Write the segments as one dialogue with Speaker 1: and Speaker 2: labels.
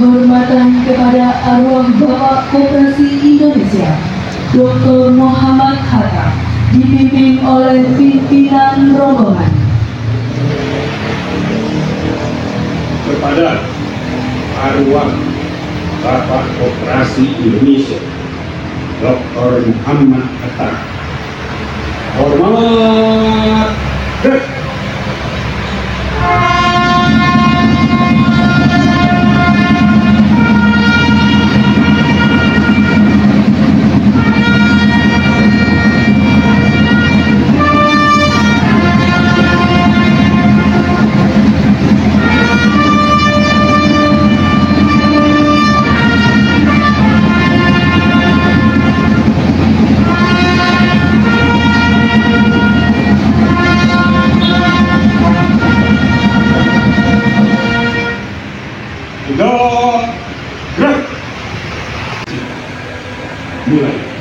Speaker 1: penghormatan kepada arwah Bapak Koperasi Indonesia Dr. Muhammad Hatta dipimpin oleh pimpinan rombongan.
Speaker 2: Kepada arwah Bapak Koperasi Indonesia Dr. Muhammad Hatta, hormat. Gerak. Mulai.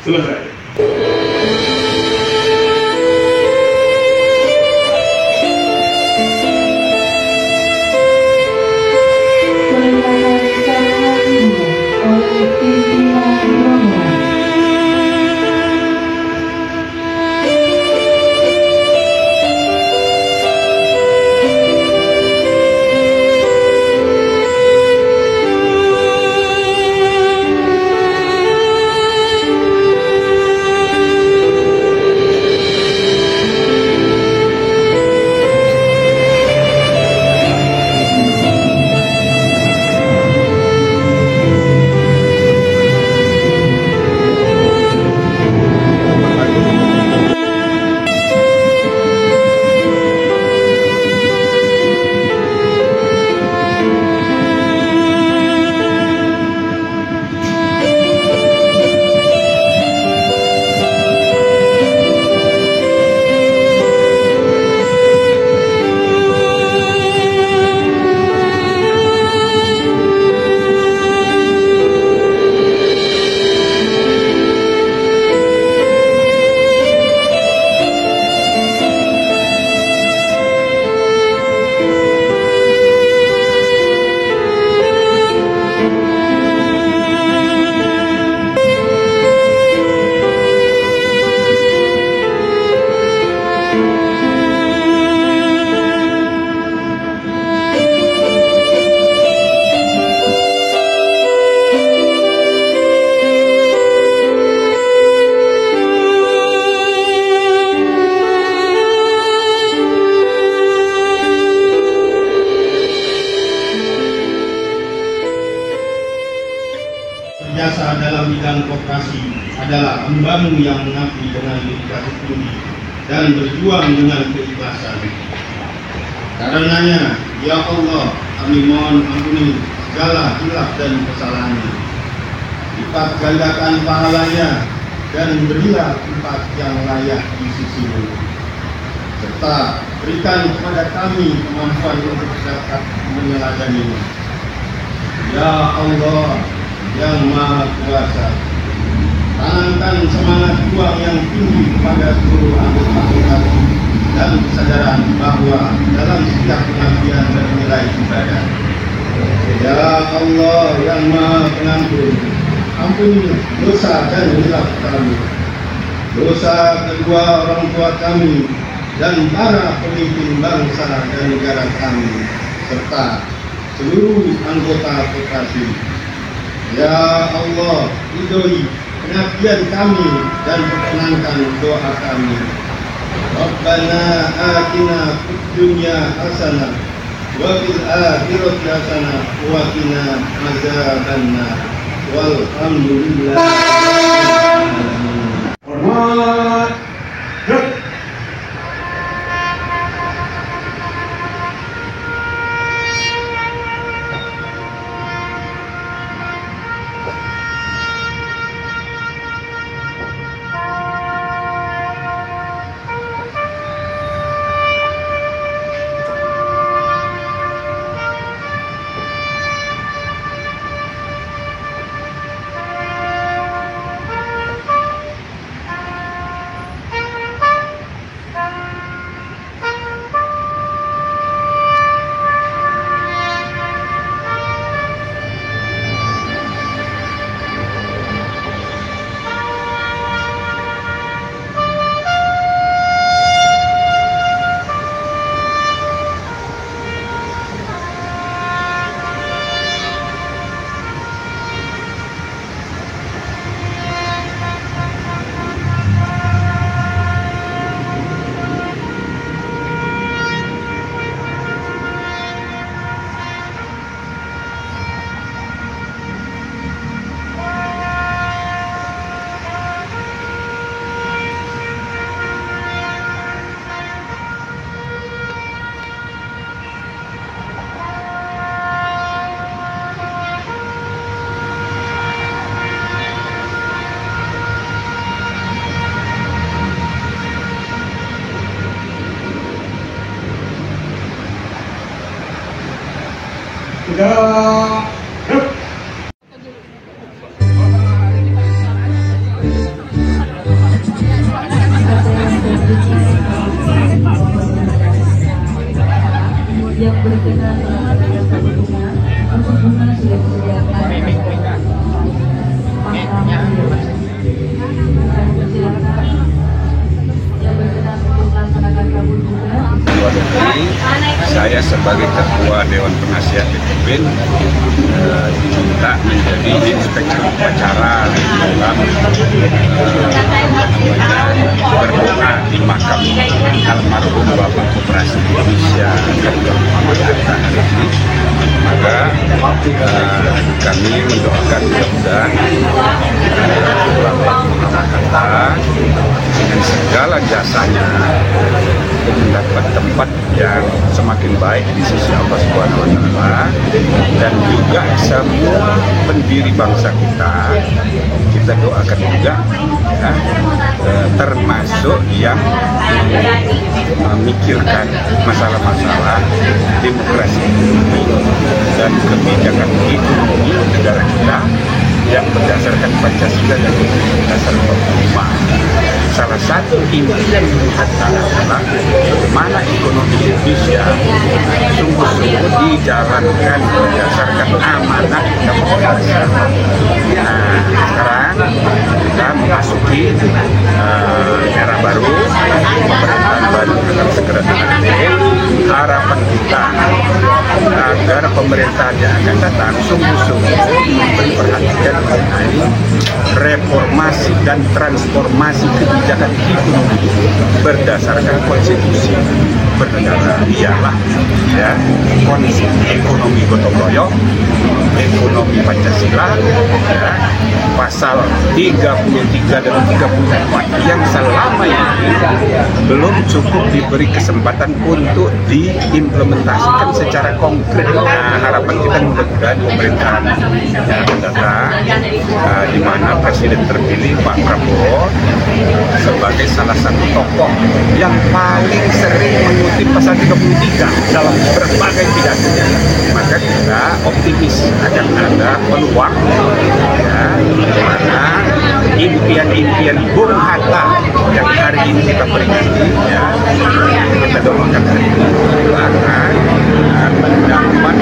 Speaker 2: Selesai.
Speaker 3: Jasa dalam bidang koperasi adalah hambamu yang mengabdi dengan dedikasi tinggi dan berjuang dengan keikhlasan. Karenanya, ya Allah, kami mohon ampuni segala hilaf dan kesalahannya. Lipat gandakan pahalanya dan berilah tempat yang layak di sisi-Mu. Serta berikan kepada kami kemampuan untuk dapat meneladaninya. Ya Allah yang Maha Kuasa, tanamkan semangat juang yang tinggi kepada seluruh anggota kami dan kesadaran bahwa dalam setiap pengabdian bernilai ibadah. Ya Allah yang Maha Pengampun, ampuni dosa dan hilaf kami, dosa kedua orang tua kami dan para pemimpin bangsa dan negara kami, serta seluruh anggota koperasi. Ya Allah, ridhoi pengabdian kami dan perkenankan doa kami. Rabbana atina fid dunya hasanah wa fil akhirati hasanah wa qina azabannar. Walhamdulillah.
Speaker 2: Hormat. Gerak. Gerak.
Speaker 1: Yang berkenan pada jasa bunga, untuk bunga sudah disediakan. Silakan. Yang berkenan untuk melaksanakan kabul bunga.
Speaker 4: Saya sebagai Ketua Dewan Penasihat DPP diminta menjadi inspektur upacara dalam berdoa di makam almarhum Bapak Koperasi Indonesia Dr. Muhammad Hatta hari ini. Maka kami mendoakan mudah-mudahan Bapak Muhammad Hatta dengan segala jasanya mendapat tempat yang semakin baik di sisi Allah Subhanahu wa Ta'ala, dan juga semua pendiri bangsa kita doakan juga ya, termasuk yang memikirkan masalah-masalah demokrasi dan kebijakan ekonomi negara kita yang berdasarkan Pancasila dan dasar 45. Salah satu impian Hatta adalah bagaimana ekonomi Indonesia sungguh-sungguh dijalankan berdasarkan amanah demokrasi. Nah, sekarang kita memasuki era baru, pemerintahan baru akan segera dilantik. Harapan kita agar pemerintahan yang akan datang sungguh-sungguh memberi perhatian mengenai reformasi dan transformasi kebijakan ekonomi berdasarkan konstitusi bernegara. Ialah ya konsep ekonomi gotong royong, ekonomi Pancasila, ya, pasal 33 dan 34 yang selama ini belum cukup diberi kesempatan untuk diimplementasikan secara konkret. Nah, harapan kita mudah-mudahan pemerintahan yang akan datang, di mana Presiden terpilih Pak Prabowo sebagai salah satu tokoh yang paling sering mengutip pasal 33 dalam berbagai pidatonya, maka kita optimis akan ada peluang ya, di mana impian-impian Bung Hatta yang hari ini kita peringati ya, kita doakan hari ini akan mendapat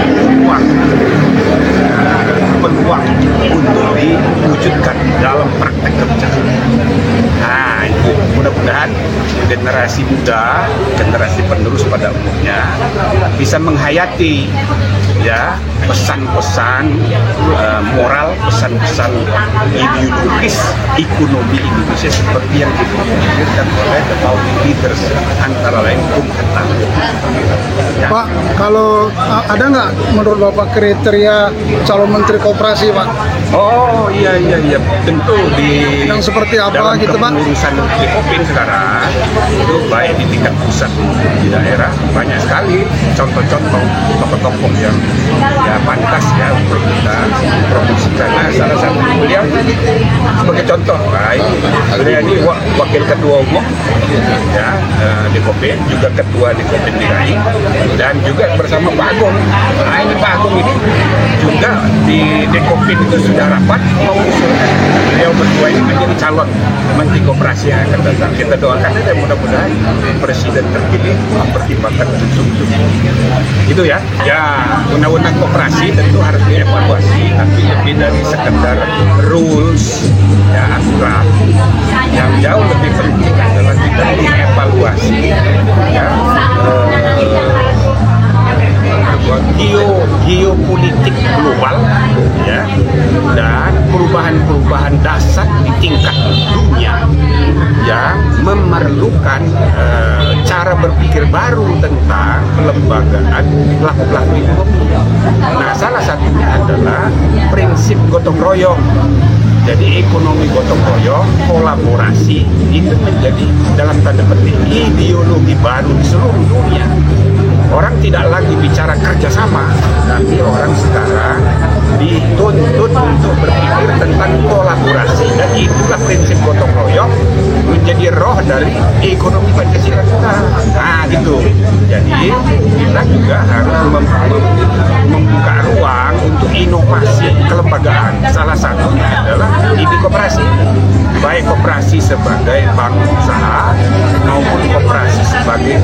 Speaker 4: peluang untuk diwujudkan dalam praktek kerja. Nah, itu mudah-mudahan generasi muda, generasi penerus pada umumnya bisa menghayati ya pesan-pesan moral, pesan-pesan ideologis ekonomi Indonesia seperti yang dipikirkan oleh the founding leaders antara lain Bung Hatta. Ya.
Speaker 5: Pak, kalau ada nggak menurut Bapak kriteria calon menteri koperasi, Pak?
Speaker 4: Oh iya tentu di
Speaker 5: yang seperti apa
Speaker 4: dalam
Speaker 5: gitu, Pak?
Speaker 4: Urusan di Kopin sekarang itu baik di tingkat pusat di daerah banyak sekali contoh-contoh tokoh-tokoh yang ya pantas ya untuk kita promosikan. Nah, salah satu beliau sebagai contoh baik beliau ini wakil ketua umum ya di Kopin, juga ketua di Kopin DKI, dan juga bersama Pak Agung. Nah, ini Pak Agung ini juga di Kopin itu sudah rapat mengusulkan beliau berdua ini menjadi calon menteri koperasi yang akan datang. Kita doakan aja mudah-mudahan Presiden terpilih mempertimbangkan betul-betul. Itu ya. Ya, undang-undang koperasi tentu harus dievaluasi, tapi lebih dari sekedar rules ya aturan. Yang jauh lebih penting adalah kita dievaluasi ya geopolitik global ya, dan perubahan-perubahan dasar di tingkat dunia yang memerlukan cara berpikir baru tentang pelembagaan pelaku-pelaku ekonomi. Nah, salah satunya adalah prinsip gotong royong. Jadi ekonomi gotong royong, kolaborasi itu menjadi dalam tanda petik ideologi baru di seluruh dunia. Orang tidak lagi bicara kerjasama, tapi orang sekarang dituntut untuk berpikir tentang kolaborasi, dan itulah prinsip gotong royong menjadi roh dari ekonomi Pancasila kita. Nah, gitu. Jadi kita juga harus membuka ruang untuk inovasi kelembagaan. Salah satunya adalah ide koperasi, baik koperasi sebagai bank usaha maupun koperasi sebagai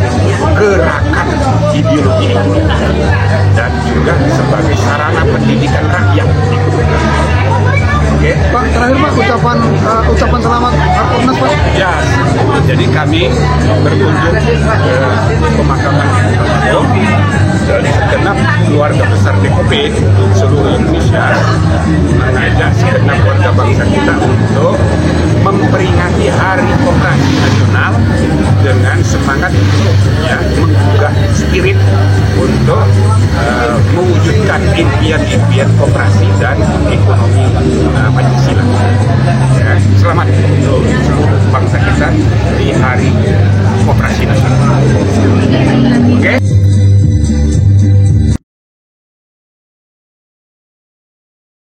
Speaker 4: gerakan ideologi ekonomi dan juga sebagai sarana pendidikan rakyat. Oke.
Speaker 5: Pak, terakhir Pak, ucapan selamat Harbolnas, Pak.
Speaker 4: Ya, jadi kami berkunjung ke pemakaman almarhum dari segenap keluarga besar DKP seluruh Indonesia, mengajak segenap warga bangsa kita untuk memperingati Hari Koperasi Nasional dengan semangat ya, menggugah spirit untuk mewujudkan impian-impian koperasi dan ekonomi Pancasila. Ya, selamat untuk seluruh bangsa kita di Hari Koperasi Nasional.